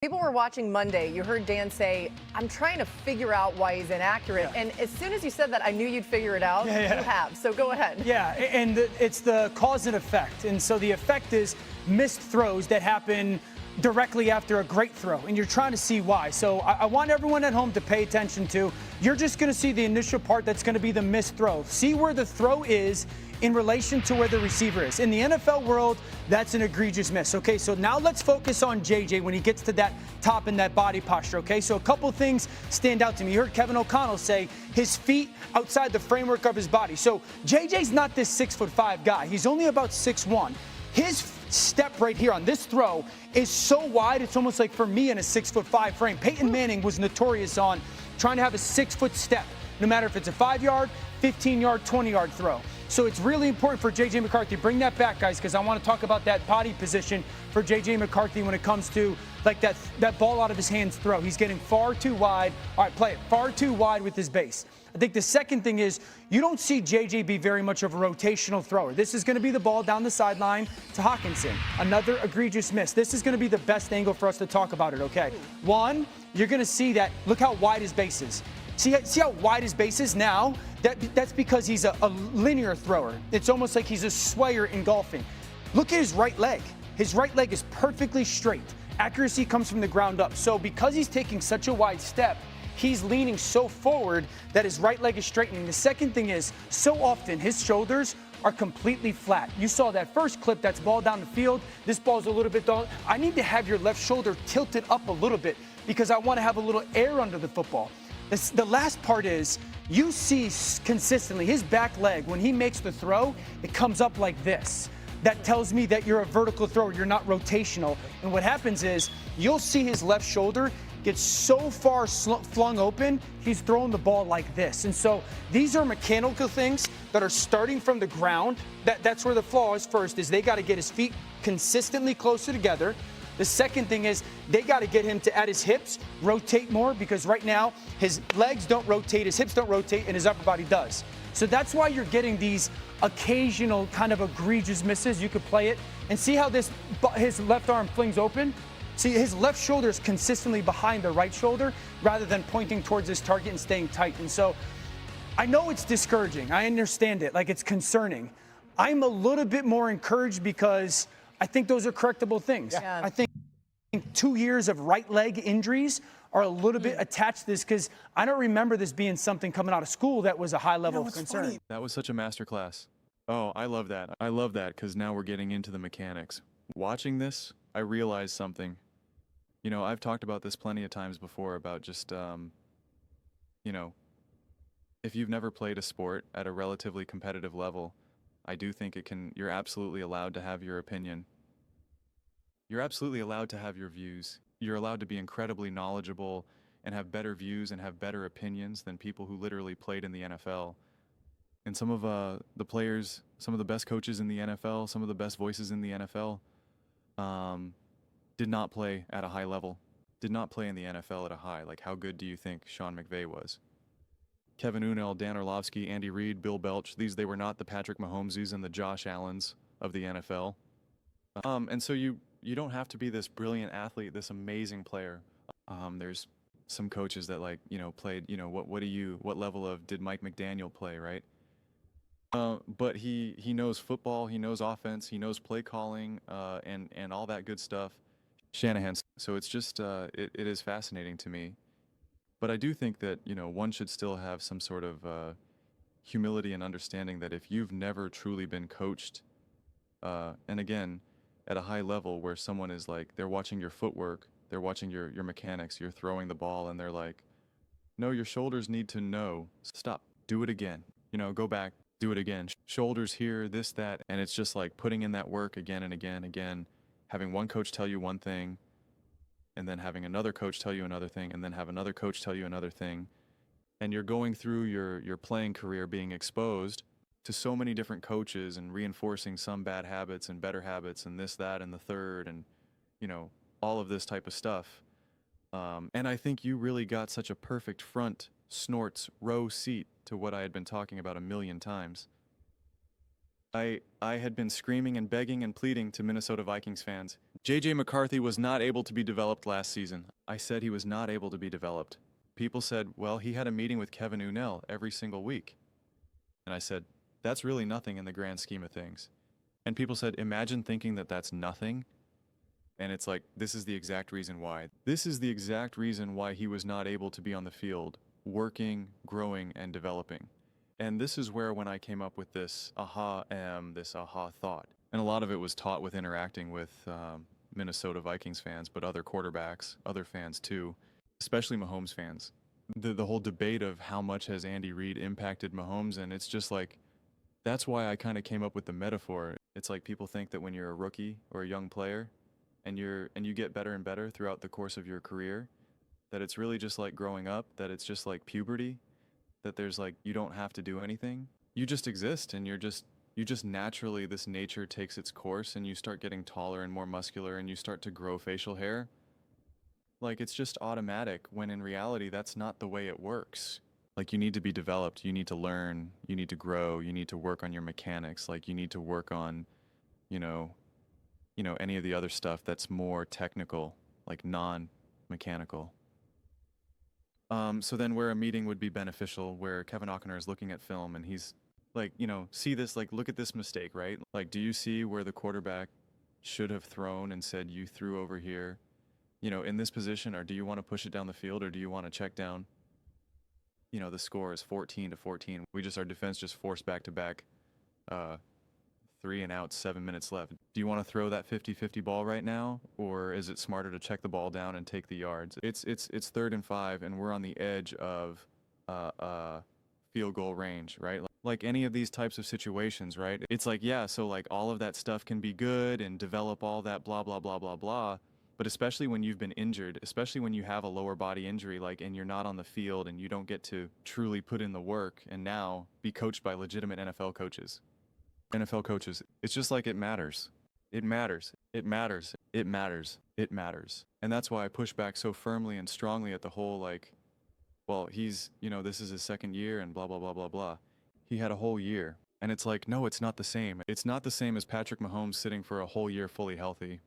People were watching Monday. You heard Dan say, I'm trying to figure out why he's inaccurate. Yeah. And as soon as you said that, I knew you'd figure it out. Yeah. You have. So go ahead. Yeah, and it's the cause and effect. And so the effect is missed throws that happen directly after a great throw. And you're trying to see why. So I want everyone at home to pay attention to. You're just going to see the initial part that's going to be the missed throw. See where the throw is in relation to where the receiver is. In the NFL world, that's an egregious miss. Okay, so now let's focus on JJ when he gets to that top and that body posture. Okay, so a couple things stand out to me. You heard Kevin O'Connell say his feet outside the framework of his body. So JJ's not this 6'5" guy. He's only about 6'1". His step right here on this throw is so wide, it's almost like for me in a 6'5" frame. Peyton Manning was notorious on trying to have a 6-foot step, no matter if it's a 5-yard, 15-yard, 20-yard throw. So it's really important for JJ McCarthy. Bring that back, guys, because I want to talk about that body position for JJ McCarthy when it comes to like that ball out of his hands throw. He's getting far too wide. All right, play it. Far too wide with his base. I think the second thing is you don't see JJ be very much of a rotational thrower. This is going to be the ball down the sideline to Hawkinson. Another egregious miss. This is going to be the best angle for us to talk about it, okay? One, you're going to see that. Look how wide his base is. See how wide his base is now? That's because he's a linear thrower. It's almost like he's a swayer in golfing. Look at his right leg. His right leg is perfectly straight. Accuracy comes from the ground up. So because he's taking such a wide step, he's leaning so forward that his right leg is straightening. The second thing is, so often his shoulders are completely flat. You saw that first clip, that's ball down the field. This ball's a little bit down. I need to have your left shoulder tilted up a little bit because I want to have a little air under the football. The last part is you see consistently his back leg, when he makes the throw, it comes up like this. That tells me that you're a vertical thrower, you're not rotational. And what happens is you'll see his left shoulder get so far flung open, he's throwing the ball like this. And so these are mechanical things that are starting from the ground. That's where the flaw is first, is they got to get his feet consistently closer together. The second thing is they got to get him to, at his hips, rotate more, because right now his legs don't rotate, his hips don't rotate, and his upper body does. So that's why you're getting these occasional kind of egregious misses. You could play it and see how his left arm flings open. See, his left shoulder is consistently behind the right shoulder rather than pointing towards his target and staying tight. And so I know it's discouraging. I understand it. Like, it's concerning. I'm a little bit more encouraged because I think those are correctable things. Yeah. I think 2 years of right leg injuries are a little bit attached to this, because I don't remember this being something coming out of school that was a high level of concern. Funny. That was such a masterclass. Oh, I love that. I love that, because now we're getting into the mechanics. Watching this, I realized something. You know, I've talked about this plenty of times before about just, you know, if you've never played a sport at a relatively competitive level, I do think you're absolutely allowed to have your opinion. You're absolutely allowed to have your views. You're allowed to be incredibly knowledgeable and have better views and have better opinions than people who literally played in the NFL. And some of the players, some of the best coaches in the NFL, some of the best voices in the NFL, did not play at a high level, did not play in the NFL at a high. Like, how good do you think Sean McVay was? Kevin Unell, Dan Orlovsky, Andy Reid, Bill Belch, they were not the Patrick Mahomeses and the Josh Allens of the NFL. And so you don't have to be this brilliant athlete, this amazing player. There's some coaches that, like, you know, played, you know, what level of did Mike McDaniel play, right? But he knows football, he knows offense, he knows play calling, and all that good stuff. Shanahan. So it's just, it is fascinating to me. But I do think that, you know, one should still have some sort of humility and understanding that if you've never truly been coached, and again, at a high level where someone is like, they're watching your footwork, they're watching your mechanics, you're throwing the ball, and they're like, no, your shoulders need to know, stop, do it again, you know, go back, do it again, shoulders here, this, that, and it's just like putting in that work again and again, having one coach tell you one thing, and then having another coach tell you another thing, and then have another coach tell you another thing, and you're going through your playing career being exposed to so many different coaches and reinforcing some bad habits and better habits and this, that, and the third, and, you know, all of this type of stuff. And I think you really got such a perfect front snorts row seat to what I had been talking about a million times. I had been screaming and begging and pleading to Minnesota Vikings fans. JJ McCarthy was not able to be developed last season. I said he was not able to be developed. People said, well, he had a meeting with Kevin Unnell every single week. And I said, that's really nothing in the grand scheme of things. And people said, imagine thinking that that's nothing. And it's like, this is the exact reason why. This is the exact reason why he was not able to be on the field, working, growing, and developing. And this is where when I came up with this aha thought. And a lot of it was taught with interacting with Minnesota Vikings fans, but other quarterbacks, other fans too, especially Mahomes fans. The whole debate of how much has Andy Reid impacted Mahomes, and it's just like, that's why I kind of came up with the metaphor. It's like people think that when you're a rookie or a young player, and you get better and better throughout the course of your career, that it's really just like growing up, that it's just like puberty, that there's like, you don't have to do anything. You just exist, and you just naturally, this nature takes its course, and you start getting taller and more muscular, and you start to grow facial hair. Like, it's just automatic, when in reality, that's not the way it works. Like, you need to be developed, you need to learn, you need to grow, you need to work on your mechanics, like you need to work on, you know, any of the other stuff that's more technical, like non-mechanical. So then where a meeting would be beneficial, where Kevin O'Connor is looking at film and he's like, see this, like, look at this mistake, right? Like, do you see where the quarterback should have thrown and said, you threw over here, in this position, or do you want to push it down the field, or do you want to check down? The score is 14-14. Our defense just forced back-to-back 3 and out, 7 minutes left. Do you want to throw that 50-50 ball right now, or is it smarter to check the ball down and take the yards? It's 3rd and 5, and we're on the edge of field goal range, right? Like any of these types of situations, right? It's like, yeah, so like all of that stuff can be good and develop all that blah, blah, blah, blah, blah. But especially when you've been injured, especially when you have a lower body injury, like, and you're not on the field and you don't get to truly put in the work and now be coached by legitimate NFL coaches. It's just like it matters. It matters. It matters. It matters. It matters. And that's why I push back so firmly and strongly at the whole, like, well, he's, this is his 2nd year and blah, blah, blah, blah, blah. He had a whole year. And it's like, no, it's not the same. It's not the same as Patrick Mahomes sitting for a whole year fully healthy.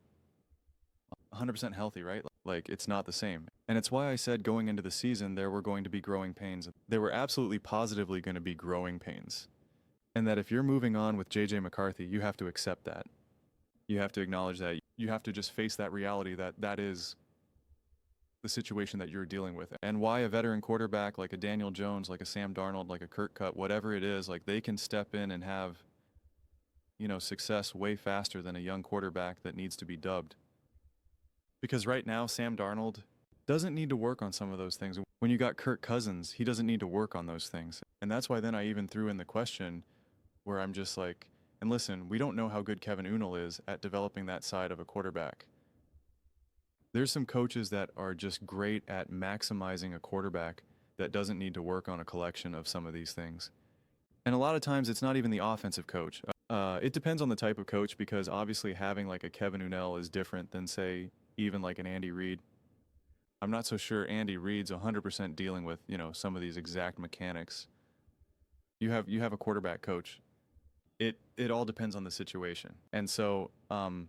100% healthy, right? Like, it's not the same. And it's why I said going into the season, there were going to be growing pains. There were absolutely positively going to be growing pains. And that if you're moving on with JJ McCarthy, you have to accept that. You have to acknowledge that. You have to just face that reality that that is the situation that you're dealing with. And why a veteran quarterback like a Daniel Jones, like a Sam Darnold, like a Kirk Cutt, whatever it is, like they can step in and have, success way faster than a young quarterback that needs to be dubbed. Because right now, Sam Darnold doesn't need to work on some of those things. When you got Kirk Cousins, he doesn't need to work on those things. And that's why then I even threw in the question where I'm just like, and listen, we don't know how good Kevin Unnell is at developing that side of a quarterback. There's some coaches that are just great at maximizing a quarterback that doesn't need to work on a collection of some of these things. And a lot of times it's not even the offensive coach. It depends on the type of coach, because obviously having like a Kevin Unnell is different than, say, even like an Andy Reid. I'm not so sure Andy Reid's 100% dealing with, some of these exact mechanics. You have a quarterback coach. It all depends on the situation. And so I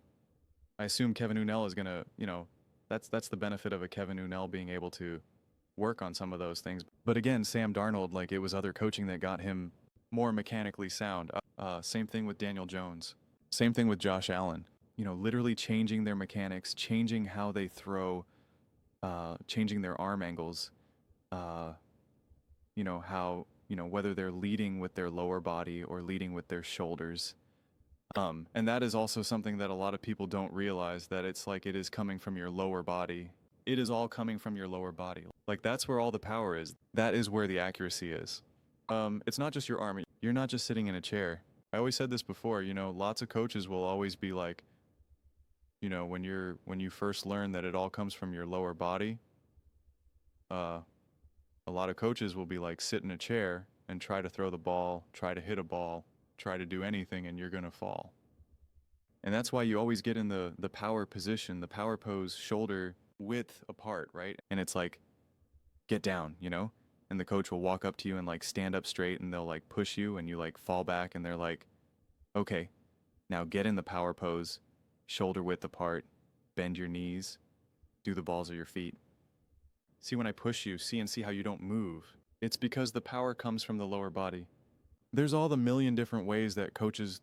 assume Kevin Unnell is going to, that's the benefit of a Kevin Unnell being able to work on some of those things. But again, Sam Darnold, like, it was other coaching that got him more mechanically sound. Same thing with Daniel Jones. Same thing with Josh Allen. Literally changing their mechanics, changing how they throw, changing their arm angles, how, whether they're leading with their lower body or leading with their shoulders. And that is also something that a lot of people don't realize, that it's like it is coming from your lower body. It is all coming from your lower body. Like, that's where all the power is. That is where the accuracy is. It's not just your arm. You're not just sitting in a chair. I always said this before, lots of coaches will always be like, when you first learn that it all comes from your lower body, a lot of coaches will be like, sit in a chair and try to throw the ball, try to hit a ball, try to do anything, and you're going to fall. And that's why you always get in the power position, the power pose, shoulder width apart, right? And it's like, get down, and the coach will walk up to you and like stand up straight, and they'll like push you, and you like fall back, and they're like, Okay, now get in the power pose, shoulder width apart, bend your knees, do the balls of your feet. See when I push you, see and see how you don't move. It's because the power comes from the lower body. There's all the million different ways that coaches,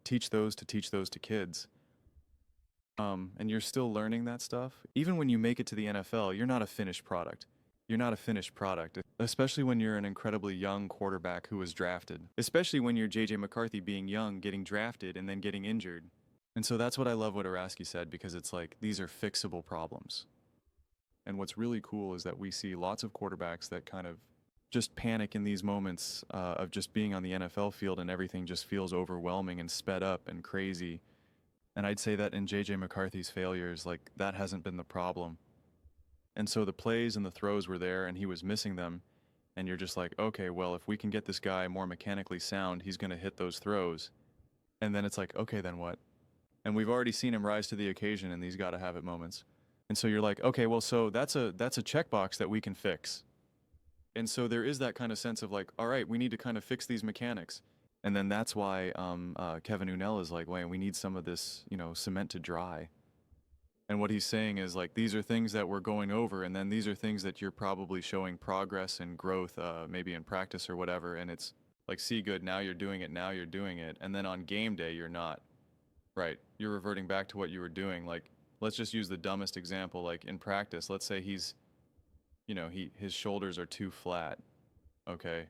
teach those to kids. And you're still learning that stuff. Even when you make it to the NFL, you're not a finished product. You're not a finished product, especially when you're an incredibly young quarterback who was drafted. Especially when you're JJ McCarthy being young, getting drafted, and then getting injured. And so that's what I love what Orlovsky said, because it's like, these are fixable problems. And what's really cool is that we see lots of quarterbacks that kind of just panic in these moments of just being on the NFL field, and everything just feels overwhelming and sped up and crazy. And I'd say that in JJ McCarthy's failures, like, that hasn't been the problem. And so the plays and the throws were there and he was missing them. And you're just like, okay, well, if we can get this guy more mechanically sound, he's going to hit those throws. And then it's like, okay, then what? And we've already seen him rise to the occasion in these gotta have it moments. And so you're like, okay, well, so that's a checkbox that we can fix. And so there is that kind of sense of like, all right, we need to kind of fix these mechanics. And then that's why Kevin Unell is like, wait, we need some of this, cement to dry. And what he's saying is like, these are things that we're going over, and then these are things that you're probably showing progress and growth, maybe in practice or whatever. And it's like, see, good, now you're doing it, and then on game day you're not. Right, you're reverting back to what you were doing. Like, let's just use the dumbest example. Like in practice, let's say he's, his shoulders are too flat, okay?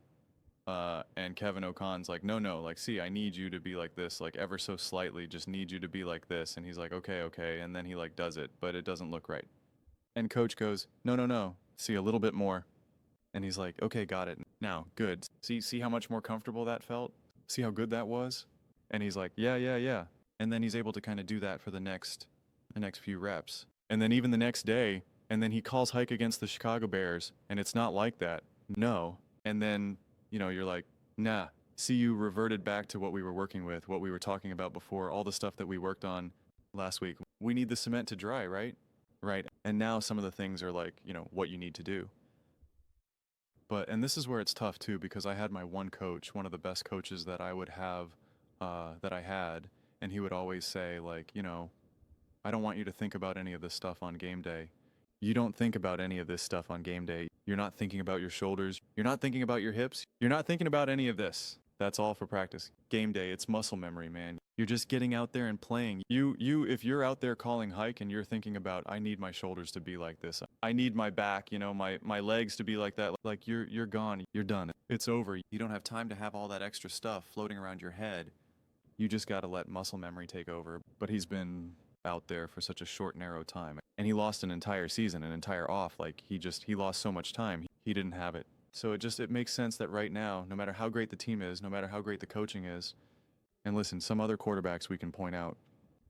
And Kevin O'Con's like, no, like, see, I need you to be like this, like ever so slightly, just need you to be like this. And he's like, okay. And then he like does it, but it doesn't look right. And coach goes, no, see, a little bit more. And he's like, okay, got it. Now, good. See how much more comfortable that felt? See how good that was? And he's like, yeah. And then he's able to kind of do that for the next few reps. And then even the next day, and then he calls hike against the Chicago Bears, and it's not like that. No. And then, you're like, nah, see, you reverted back to what we were working with, what we were talking about before, all the stuff that we worked on last week. We need the cement to dry, right? Right. And now some of the things are like, what you need to do. And this is where it's tough too, because I had my one coach, one of the best coaches that I would have, that I had, and he would always say like, I don't want you to think about any of this stuff on game day. You don't think about any of this stuff on game day. You're not thinking about your shoulders. You're not thinking about your hips. You're not thinking about any of this. That's all for practice. Game day, it's muscle memory, man. You're just getting out there and playing. If you're out there calling hike and you're thinking about, I need my shoulders to be like this. I need my back, my legs to be like that. Like you're gone. You're done. It's over. You don't have time to have all that extra stuff floating around your head. You just got to let muscle memory take over. But he's been out there for such a short, narrow time. And he lost an entire season, an entire off. Like he lost so much time. He didn't have it. So it makes sense that right now, no matter how great the team is, no matter how great the coaching is, and listen, some other quarterbacks we can point out.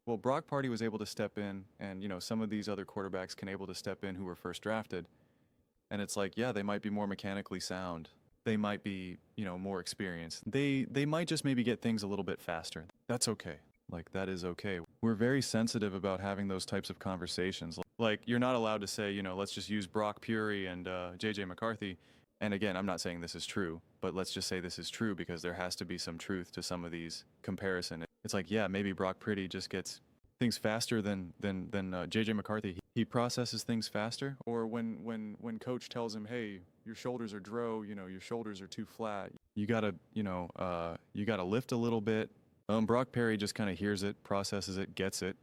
Well, Brock Purdy was able to step in, and some of these other quarterbacks can able to step in who were first drafted. And it's like, yeah, they might be more mechanically sound. They might be, more experienced. They might just maybe get things a little bit faster. That's okay. Like, that is okay. We're very sensitive about having those types of conversations. Like, you're not allowed to say, let's just use Brock Purdy and JJ McCarthy. And again, I'm not saying this is true, but let's just say this is true because there has to be some truth to some of these comparison. It's like, yeah, maybe Brock Purdy just gets things faster than JJ McCarthy. He processes things faster. Or when coach tells him, hey, your shoulders are your shoulders are too flat. You gotta lift a little bit. Brock Purdy just kind of hears it, processes it, gets it,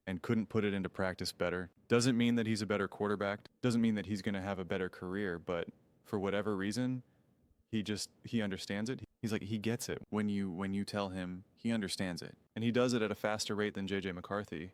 and couldn't put it into practice better. Doesn't mean that he's a better quarterback. Doesn't mean that he's going to have a better career, but for whatever reason, he understands it. He's like, he gets it. When you tell him, he understands it. And he does it at a faster rate than JJ McCarthy.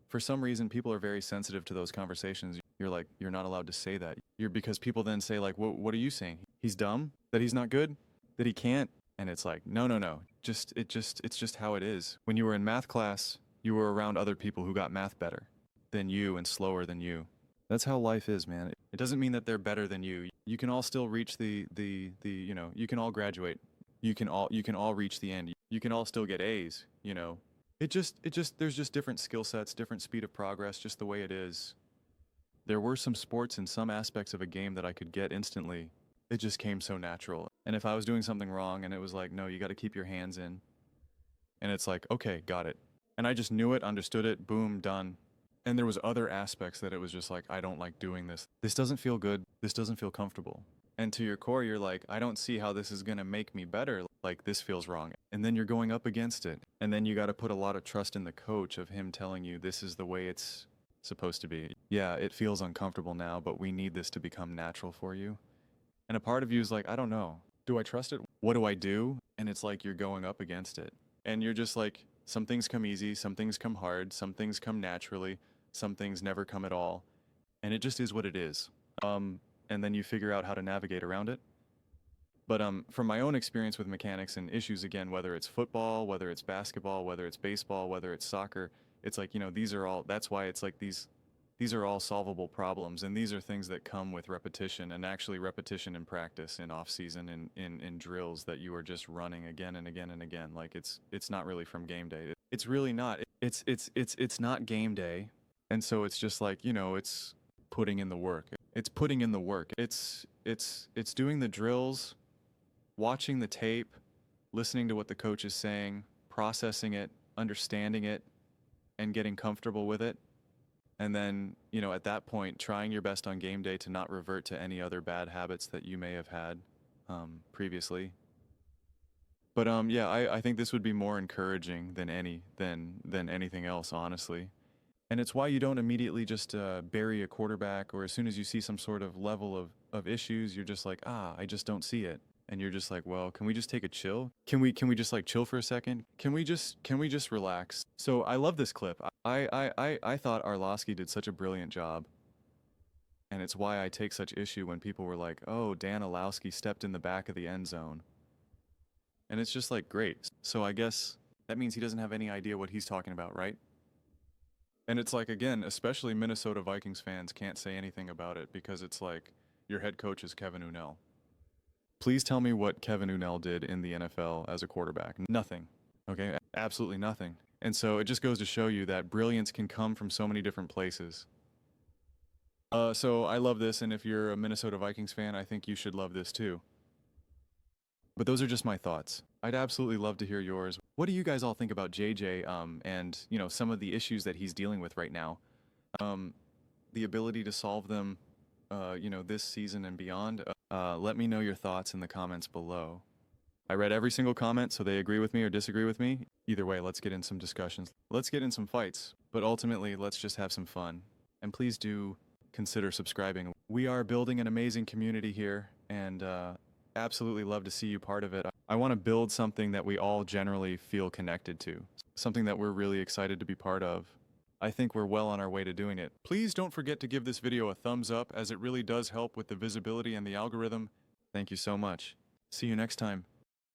For some reason, people are very sensitive to those conversations. You're like, you're not allowed to say that. Because people then say like, what are you saying? He's dumb? That he's not good? That he can't? And it's like, no. It's just how it is. When you were in math class, you were around other people who got math better than you and slower than you. That's how life is, man. It doesn't mean that they're better than you. You can all still reach the you can all graduate. You can all reach the end. You can all still get A's, It just there's just different skill sets, different speed of progress, just the way it is. There were some sports and some aspects of a game that I could get instantly. It just came so natural. And if I was doing something wrong and it was like, no, you got to keep your hands in, And it's like, okay, got it. And I just knew it, understood it, boom, done. And there was other aspects that it was just like, I don't like doing this. This doesn't feel good. This doesn't feel comfortable. And to your core, you're like, I don't see how this is going to make me better. Like, this feels wrong. And then you're going up against it. And then you got to put a lot of trust in the coach of him telling you this is the way it's supposed to be. Yeah, it feels uncomfortable now, but we need this to become natural for you. And a part of you is like, I don't know. Do I trust it? What do I do? And it's like you're going up against it. And you're just like, some things come easy, some things come hard, some things come naturally, some things never come at all. And it just is what it is. And then you figure out how to navigate around it. But from my own experience with mechanics and issues, again, whether it's football, whether it's basketball, whether it's baseball, whether it's soccer, it's like, these are all, that's why it's like these are all solvable problems. And these are things that come with repetition, and actually repetition in practice, in off season, in drills that you are just running again and again and again. Like it's not really from game day. It's really not. It's not game day. And so it's just like, it's putting in the work. It's putting in the work. It's doing the drills, watching the tape, listening to what the coach is saying, processing it, understanding it, and getting comfortable with it. And then, at that point, trying your best on game day to not revert to any other bad habits that you may have had previously. But yeah, I think this would be more encouraging than anything else, honestly. And it's why you don't immediately just bury a quarterback, or as soon as you see some sort of level of issues, you're just like, I just don't see it. And you're just like, well, can we just take a chill? Can we just like chill for a second? Can we just relax? So I love this clip. I thought Orlovsky did such a brilliant job. And it's why I take such issue when people were like, oh, Dan Orlovsky stepped in the back of the end zone. And it's just like, great. So I guess that means he doesn't have any idea what he's talking about, right? And it's like, again, especially Minnesota Vikings fans can't say anything about it because it's like, your head coach is Kevin Unnell. Please tell me what Kevin Unnell did in the NFL as a quarterback. Nothing. Okay? Absolutely nothing. And so it just goes to show you that brilliance can come from so many different places. So I love this, and if you're a Minnesota Vikings fan, I think you should love this too. But those are just my thoughts. I'd absolutely love to hear yours. What do you guys all think about JJ and, some of the issues that he's dealing with right now? The ability to solve them, this season and beyond? Let me know your thoughts in the comments below. I read every single comment, so they agree with me or disagree with me. Either way, let's get in some discussions. Let's get in some fights. But ultimately, let's just have some fun. And please do consider subscribing. We are building an amazing community here, and absolutely love to see you part of it. I want to build something that we all generally feel connected to. Something that we're really excited to be part of. I think we're well on our way to doing it. Please don't forget to give this video a thumbs up, as it really does help with the visibility and the algorithm. Thank you so much. See you next time.